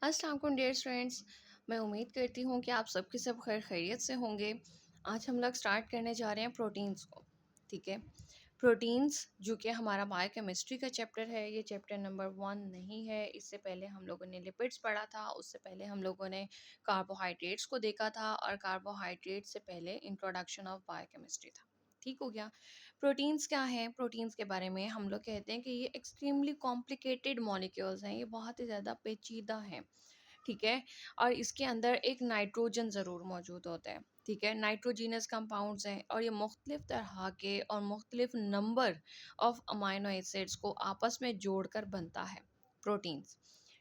अस्सलाम वालेकुम dear students. मैं उम्मीद करती हूँ कि आप सबके सब खैर खैरियत से होंगे। आज हम लोग स्टार्ट करने जा रहे हैं प्रोटीन्स को। ठीक है, प्रोटीन्स जो कि हमारा बायोकेमिस्ट्री का चैप्टर है, ये चैप्टर नंबर 1 नहीं है। इससे पहले हम लोगों ने लिपिड्स पढ़ा था, उससे पहले हम लोगों ने कार्बोहाइड्रेट्स को देखा था, और कार्बोहाइड्रेट से पहले इंट्रोडक्शन ऑफ बायोकेमिस्ट्री था। ठीक हो गया। प्रोटीन्स क्या हैं? प्रोटीन्स के बारे में हम लोग कहते हैं कि ये एक्सट्रीमली कॉम्प्लिकेटेड मॉलिक्यूल्स हैं, ये बहुत ही ज़्यादा पेचीदा हैं। ठीक है, और इसके अंदर एक नाइट्रोजन ज़रूर मौजूद होता है। ठीक है, नाइट्रोजीनस कंपाउंड्स हैं, और ये मुख्तलिफ तरह के और मुख्तलिफ नंबर ऑफ अमाइनो एसिड्स को आपस में जोड़कर बनता है प्रोटीन्स।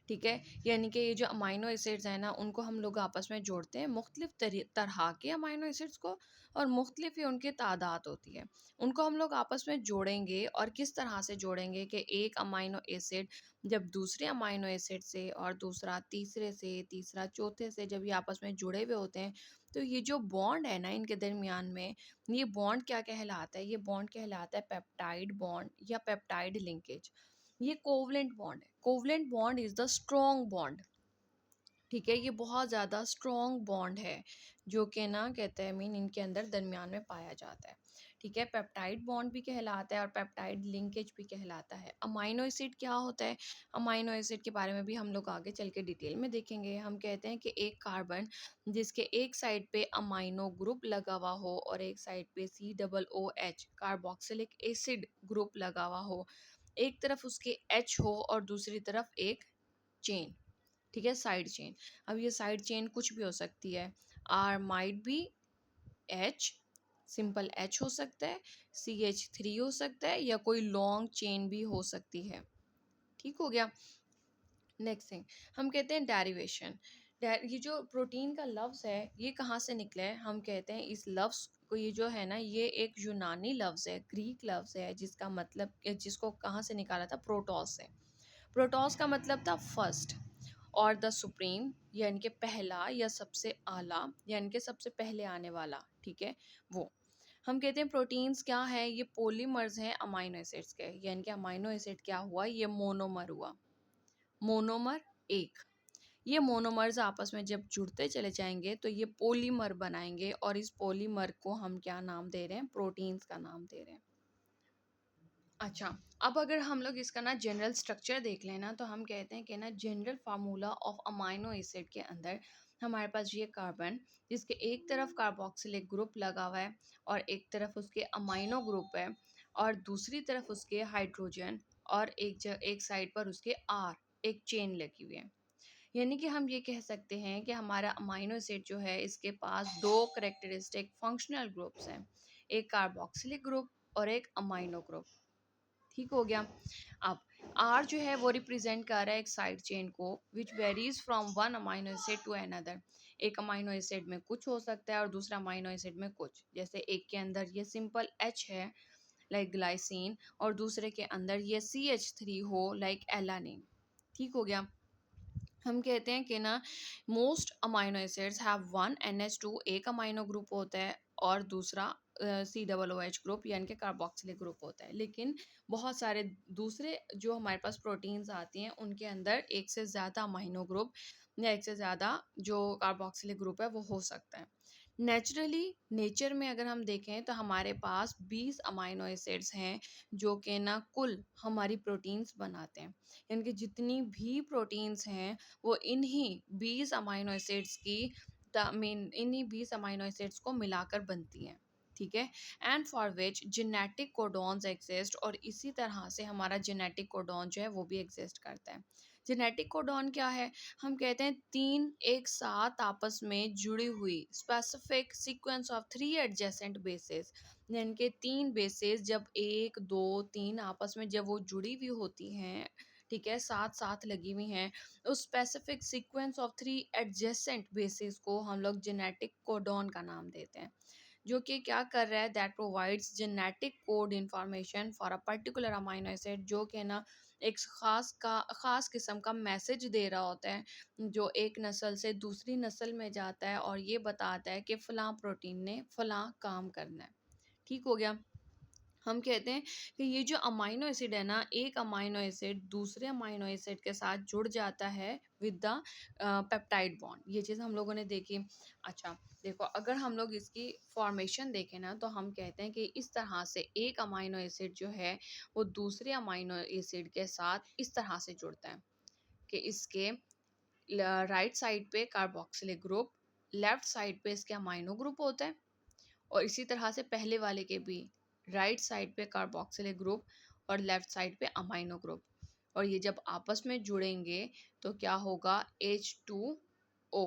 ठीक है, यानी कि ये जो अमाइनो एसिड्स हैं ना, उनको हम लोग आपस में जोड़ते हैं, मुख्तलिफ तरह के अमाइनो एसिड्स को, और मुख्तलिफ ही उनकी तादाद होती है। उनको हम लोग आपस में जोड़ेंगे, और किस तरह से जोड़ेंगे कि एक अमाइनो एसिड जब दूसरे अमाइनो एसिड से, और दूसरा तीसरे से, तीसरा चौथे से जब ये आपस में जुड़े हुए होते हैं, तो ये जो बॉन्ड है ना इनके दरमियान में, ये बॉन्ड क्या कहलाता है? ये बॉन्ड कहलाता है पेप्टाइड बॉन्ड या पेप्टाइड लिंकेज। ये कोवलेंट बॉन्ड है। Covalent bond is the strong bond. ठीक है, ये बहुत ज़्यादा स्ट्रॉन्ग बॉन्ड है, जो कि ना कहते हैं मीन इनके अंदर दरमियान में पाया जाता है। ठीक है, पेप्टाइड बॉन्ड भी कहलाता है और पेप्टाइड लिंकेज भी कहलाता है। अमाइनो एसिड क्या होता है? अमाइनो एसिड के बारे में भी हम लोग आगे चल के डिटेल में देखेंगे। हम कहते हैं कि एक कार्बन जिसके एक साइड पे अमाइनो ग्रुप लगा हुआ हो, और एक साइड पे COOH कार्बोक्सिलिक एसिड ग्रुप लगा हुआ हो, एक तरफ उसके H हो और दूसरी तरफ एक चेन। ठीक है, साइड चेन। अब ये साइड चेन कुछ भी हो सकती है। Or might be H, simple H हो सकता है, CH3 हो सकता है, या कोई लॉन्ग चेन भी हो सकती है। ठीक हो गया। नेक्स्ट थिंग हम कहते हैं डेरिवेशन। ये जो प्रोटीन का लफ्ज़ है, ये कहाँ से निकला है? हम कहते हैं इस लफ्ज़ को, ये जो है ना, ये एक यूनानी लफ्ज़ है, ग्रीक लफ्ज़ है, जिसका मतलब, जिसको कहाँ से निकाला था? प्रोटोस से। प्रोटोस का मतलब था फर्स्ट, और द सुप्रीम यानी कि पहला या सबसे आला, यानी कि सबसे पहले आने वाला। ठीक है, वो हम कहते हैं प्रोटीन्स क्या है? ये पोलीमर्स हैं अमाइनो एसिड्स के, यानी कि अमाइनो एसिड क्या हुआ? ये मोनोमर हुआ। मोनोमर एक, ये मोनोमर्स आपस में जब जुड़ते चले जाएंगे तो ये पॉलीमर बनाएंगे, और इस पॉलीमर को हम क्या नाम दे रहे हैं? प्रोटीन्स का नाम दे रहे हैं। अच्छा, अब अगर हम लोग इसका ना जनरल स्ट्रक्चर देख लें ना, तो हम कहते हैं कि ना general formula of amino acid के अंदर हमारे पास ये कार्बन, जिसके एक तरफ कार्बोक्सिलिक ग्रुप लगा हुआ है, और एक तरफ उसके अमाइनो ग्रुप है, और दूसरी तरफ उसके हाइड्रोजन, और एक साइड पर उसके आर, एक चेन लगी हुई है। यानी कि हम ये कह सकते हैं कि हमारा अमाइनो एसिड जो है, इसके पास दो करेक्टरिस्टिक फंक्शनल ग्रुप्स हैं, एक कार्बोक्सिलिक ग्रुप और एक अमाइनो ग्रुप। ठीक हो गया। अब आर जो है वो रिप्रेजेंट कर रहा है एक साइड चेन को, which varies from one amino acid to another. एक अमाइनो एसिड में कुछ हो सकता है और दूसरा अमाइनो एसिड में कुछ, जैसे एक के अंदर ये सिंपल एच है, लाइक ग्लाइसिन, और दूसरे के अंदर ये CH3 हो, लाइक एलानिन। ठीक हो गया। हम कहते हैं कि ना most amino acids have one NH2, एक अमाइनो ग्रुप होता है, और दूसरा COOH ग्रुप यानी कि कार्बोक्सिलिक ग्रुप होता है। लेकिन बहुत सारे दूसरे जो हमारे पास प्रोटीन्स आती हैं, उनके अंदर एक से ज़्यादा अमाइनो ग्रुप या एक से ज़्यादा जो कार्बोक्सिलिक ग्रुप है वो हो सकता है। नेचुरली, नेचर में अगर हम देखें तो हमारे पास 20 अमाइनो एसिड्स हैं, जो कि ना कुल हमारी प्रोटीन्स बनाते हैं। यानी कि जितनी भी प्रोटीन्स हैं वो इन्हीं 20 अमाइनो एसिड्स की मीन इन्हीं 20 अमाइनो एसिड्स को मिलाकर बनती हैं। ठीक है, and for which genetic codons exist, और इसी तरह से हमारा जेनेटिक कोडॉन जो है वो भी एग्जिस्ट करता है। जेनेटिक कोडॉन क्या है? हम कहते हैं तीन एक साथ आपस में जुड़ी हुई specific sequence of 3 adjacent bases, यानी कि 3 बेसेस जब 1 2 3 आपस में जब वो जुड़ी हुई होती हैं, ठीक है, साथ साथ लगी हुई हैं, उस specific sequence of 3 adjacent basis को हम लोग जेनेटिक कोडॉन का नाम देते हैं, जो कि क्या कर रहा है? That provides genetic code information for a particular amino acid, जो कि ना एक ख़ास किस्म का मैसेज दे रहा होता है, जो एक नस्ल से दूसरी नस्ल में जाता है, और ये बताता है कि फ़लाँ प्रोटीन ने फ़लाँ काम करना है। ठीक हो गया। हम कहते हैं कि ये जो अमाइनो एसिड है ना, एक अमाइनो एसिड दूसरे अमाइनो एसिड के साथ जुड़ जाता है विद द पेप्टाइड बॉन्ड। ये चीज़ हम लोगों ने देखी। अच्छा, देखो अगर हम लोग इसकी फॉर्मेशन देखें ना, तो हम कहते हैं कि इस तरह से एक अमाइनो एसिड जो है वो दूसरे अमाइनो एसिड के साथ इस तरह से जुड़ता है कि इसके राइट साइड पे कार्बोक्सिलिक ग्रुप, लेफ्ट साइड पे इसके अमाइनो ग्रुप होता है, और इसी तरह से पहले वाले के भी राइट साइड पे कार्बोक्सिलिक ग्रुप और लेफ्ट साइड पे अमाइनो ग्रुप। और ये जब आपस में जुड़ेंगे तो क्या होगा, H2O,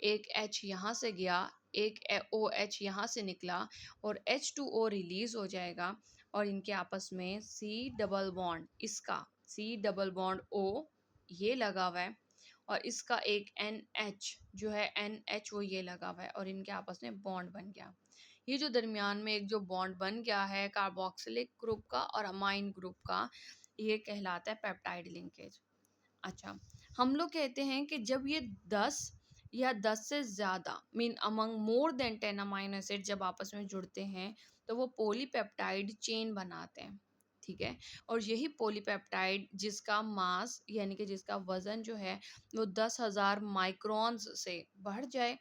एक H यहाँ से गया, एक OH यहाँ से निकला, और H2O रिलीज हो जाएगा, और इनके आपस में C डबल बॉन्ड, इसका C डबल बॉन्ड O ये लगा हुआ है, और इसका एक NH जो है NH वो ये लगा हुआ है, और इनके आपस में बॉन्ड बन गया। ये जो दरमियान में एक जो बॉन्ड बन गया है कार्बोक्सिलिक ग्रुप का और अमाइन ग्रुप का, ये कहलाता है पेप्टाइड लिंकेज। अच्छा, हम लोग कहते हैं कि जब ये 10 या 10 से ज़्यादा mean among more than 10 amino acid जब आपस में जुड़ते हैं तो वो पॉलीपेप्टाइड चेन बनाते हैं। ठीक है, और यही पॉलीपेप्टाइड जिसका मास यानी कि जिसका वज़न जो है वो 10,000 माइक्रोन्स से बढ़ जाए,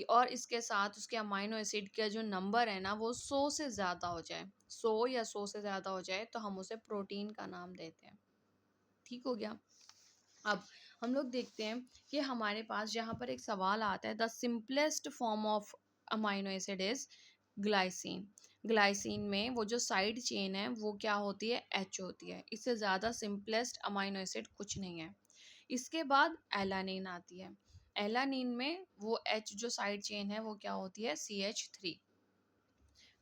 और इसके साथ उसके अमाइनो एसिड का जो नंबर है ना वो 100 से ज़्यादा हो जाए, 100 या 100 से ज़्यादा हो जाए, तो हम उसे प्रोटीन का नाम देते हैं। ठीक हो गया। अब हम लोग देखते हैं कि हमारे पास यहाँ पर एक सवाल आता है, the simplest form of amino acid is glycine. Glycine में वो जो साइड चेन है वो क्या होती है, एच होती है। इससे ज़्यादा सिंपलेस्ट अमाइनो एसिड कुछ नहीं है। इसके बाद एलानिन आती है। एलानिन में वो एच जो साइड चेन है वो क्या होती है, CH3।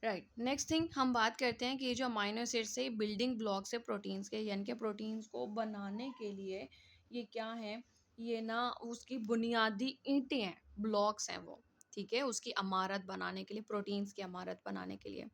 राइट, नेक्स्ट थिंग हम बात करते हैं कि ये जो अमाइनो एसिड से बिल्डिंग ब्लॉक्स है प्रोटीन्स के, यानी कि प्रोटीन्स को बनाने के लिए ये क्या है, ये ना उसकी बुनियादी ईंटें हैं, ब्लॉक्स हैं वो। ठीक है, उसकी अमारत बनाने के लिए, प्रोटीन्स की अमारत बनाने के लिए।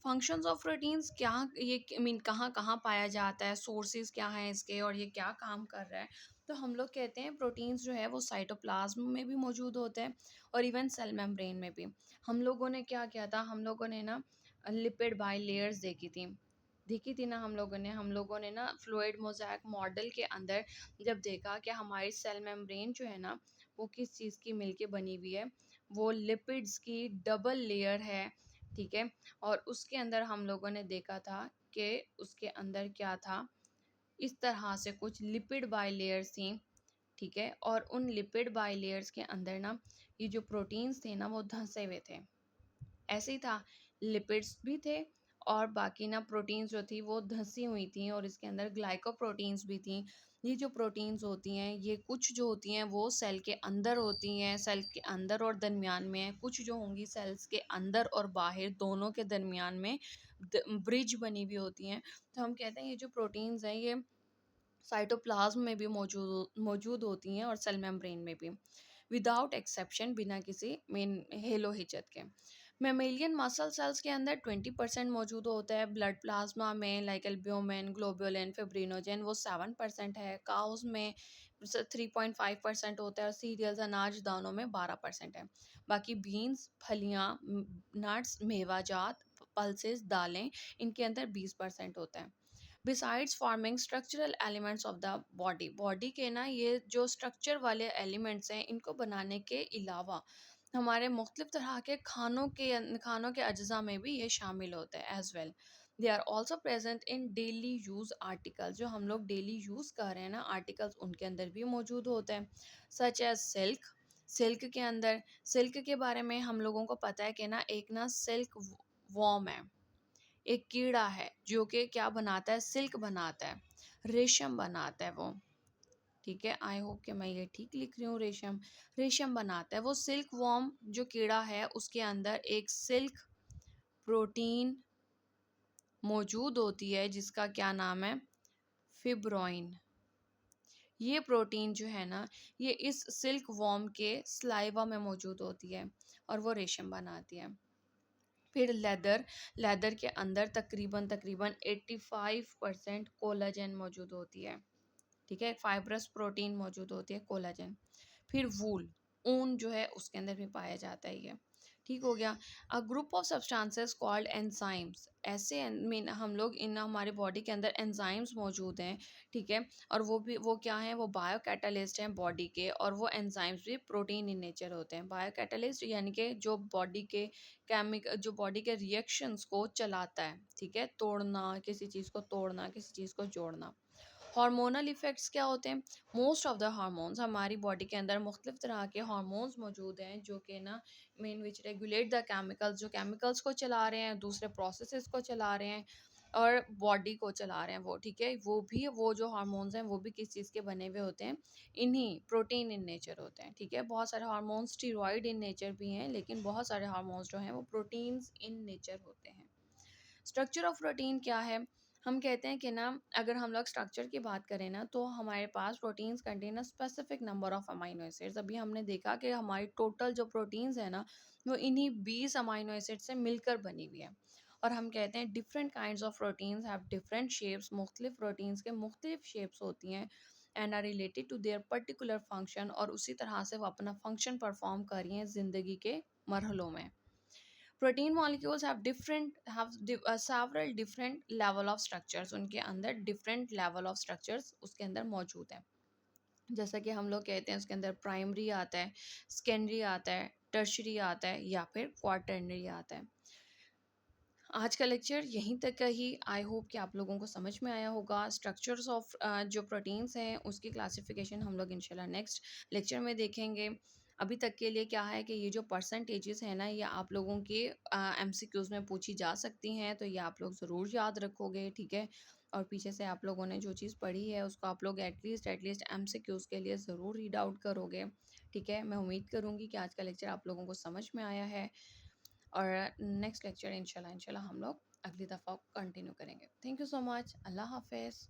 फंक्शंस ऑफ प्रोटीन्स क्या, ये मीन कहाँ कहाँ पाया जाता है, सोर्सेज क्या हैं इसके, और ये क्या काम कर रहा है। तो हम लोग कहते हैं प्रोटीन्स जो है वो साइटोप्लाज्म में भी मौजूद होते हैं, और इवन सेल मेम्ब्रेन में भी। हम लोगों ने क्या किया था, हम लोगों ने ना लिपिड बाई लेयर्स देखी थी ना हम लोगों ने ना फ्लूइड मोज़ेक मॉडल के अंदर जब देखा कि हमारी सेल मेम्ब्रेन जो है ना वो किस चीज़ की मिलके बनी हुई है, वो लिपिड्स की डबल लेयर है। ठीक है, और उसके अंदर हम लोगों ने देखा था कि उसके अंदर क्या था, इस तरह से कुछ लिपिड बाई लेयर्स थी। ठीक है, और उन लिपिड बाई लेयर्स के अंदर ना ये जो प्रोटीन्स थे ना वो धंसे हुए थे। ऐसे ही था, लिपिड्स भी थे और बाकी ना प्रोटीन्स जो थी वो धंसी हुई थी, और इसके अंदर ग्लाइकोप्रोटीन्स भी थी। ये जो प्रोटीन्स होती हैं ये कुछ जो होती हैं वो सेल के अंदर होती हैं, सेल के अंदर और दरमियान में है, कुछ जो होंगी सेल्स के अंदर और बाहर दोनों के दरमियान में ब्रिज बनी हुई होती हैं। तो हम कहते हैं ये जो प्रोटीन्स हैं ये साइटोप्लाज्म में भी मौजूद होती हैं और सेल मेम्ब्रेन में भी, विदाउट एक्सेप्शन, बिना किसी मेन हेलो हिचक के। मेमेलियन मसल सेल्स के अंदर 20% मौजूद होता है। ब्लड प्लाज्मा में लाइक एल्ब्यूमिन, ग्लोबुलिन, फिब्रिनोजन वो 7% है। काउस में 3.5% होता है, और सीरियल्स अनाज दानों में 12% है। बाकी बीन्स, फलियाँ, नट्स, मेवाजात, पल्सेस, दालें, इनके अंदर 20% होता है। Besides forming structural elements of the body के ना ये जो स्ट्रक्चर वाले एलिमेंट्स हैं इनको बनाने के अलावा हमारे मुख्तलिफ तरह के खानों के अज्जा में भी ये शामिल होते हैं as well. They are also present in daily use articles, जो हम लोग डेली यूज़ कर रहे हैं ना आर्टिकल्स, उनके अंदर भी मौजूद होते हैं। सच एज सिल्क, सिल्क के अंदर, सिल्क के बारे में हम लोगों को पता है कि ना एक ना सिल्क वॉर्म है, एक कीड़ा है जो कि क्या बनाता है, सिल्क बनाता है, रेशम बनाता है वो। ठीक है, आई होप कि मैं ये ठीक लिख रही हूँ, रेशम, रेशम बनाता है वो। सिल्क वॉर्म जो कीड़ा है उसके अंदर एक सिल्क प्रोटीन मौजूद होती है जिसका क्या नाम है, फिब्रोइन। ये प्रोटीन जो है ना ये इस सिल्क वॉर्म के स्लाइवा में मौजूद होती है और वो रेशम बनाती है। फिर लेदर, लेदर के अंदर तकरीबन तकरीबन 85% कोलाजन मौजूद होती है। ठीक है, फाइब्रस प्रोटीन मौजूद होती है, कोलाजन। फिर वूल, ऊन जो है उसके अंदर भी पाया जाता है ये। ठीक हो गया। A group of substances called enzymes, ऐसे मीन हम लोग इन हमारे बॉडी के अंदर एंजाइम्स मौजूद हैं, ठीक है। और वो क्या हैं, वो बायो कैटालिस्ट हैं बॉडी के, और वो एंजाइम्स भी प्रोटीन इन नेचर होते हैं। बायो कैटालिस्ट यानी कि जो बॉडी के जो बॉडी के रिएक्शंस को चलाता है, ठीक है, तोड़ना, किसी चीज़ को तोड़ना, किसी चीज़ को जोड़ना। हार्मोनल इफ़ेक्ट्स क्या होते हैं? मोस्ट ऑफ द हार्मोन्स, हमारी बॉडी के अंदर मुख्तलिफ तरह के हार्मोन्स मौजूद हैं जो कि ना main which regulate the chemicals, जो केमिकल्स को चला रहे हैं, दूसरे प्रोसेसेस को चला रहे हैं और बॉडी को चला रहे हैं वो, ठीक है। वो जो हार्मोन्स हैं वो भी किस चीज़ के बने हुए होते हैं? इन्हीं प्रोटीन इन नेचर होते हैं, ठीक है। बहुत सारे हार्मोन्स स्टीरॉयड इन नेचर भी हैं, लेकिन बहुत सारे हार्मोन्स जो हैं वो प्रोटीन्स इन नेचर होते हैं। स्ट्रक्चर ऑफ प्रोटीन क्या है? हम कहते हैं कि ना, अगर हम लोग स्ट्रक्चर की बात करें ना, तो हमारे पास proteins contain a specific number of amino acids. अभी हमने देखा कि हमारी टोटल जो प्रोटीन्स है ना, वो इन्हीं 20 अमाइनो एसिड से मिलकर बनी हुई है। और हम कहते हैं different kinds of proteins have different shapes, मुख्तलिफ प्रोटीन्स के मुख्तलिफ शेप्स होती हैं and are related to their particular function, और उसी तरह से वो अपना फंक्शन परफॉर्म कर रही हैं ज़िंदगी के मरहलों में। Protein molecules have several different level of structures, उनके अंदर डिफरेंट लेवल ऑफ स्ट्रक्चर्स उसके अंदर मौजूद हैं। जैसा कि हम लोग कहते हैं उसके अंदर प्राइमरी आता है, सेकेंडरी आता है, टर्शरी आता है या फिर क्वाटरनरी आता है। आज का लेक्चर यहीं तक का ही। आई होप कि आप लोगों को समझ में आया होगा। स्ट्रक्चर्स ऑफ जो प्रोटीन्स हैं उसकी क्लासिफिकेशन हम लोग इंशाल्लाह नेक्स्ट लेक्चर में देखेंगे। अभी तक के लिए क्या है कि ये जो परसेंटेजेस हैं ना, ये आप लोगों के एमसीक्यूज़ में पूछी जा सकती हैं, तो ये आप लोग ज़रूर याद रखोगे, ठीक है। और पीछे से आप लोगों ने जो चीज़ पढ़ी है उसको आप लोग एटलीस्ट एमसीक्यूज़ के लिए ज़रूर रीड आउट करोगे, ठीक है। मैं उम्मीद करूँगी कि आज का लेक्चर आप लोगों को समझ में आया है, और नेक्स्ट लेक्चर इंशाल्लाह हम लोग अगली दफ़ा कंटिन्यू करेंगे। Thank you so much. अल्लाह हाफ़िज़।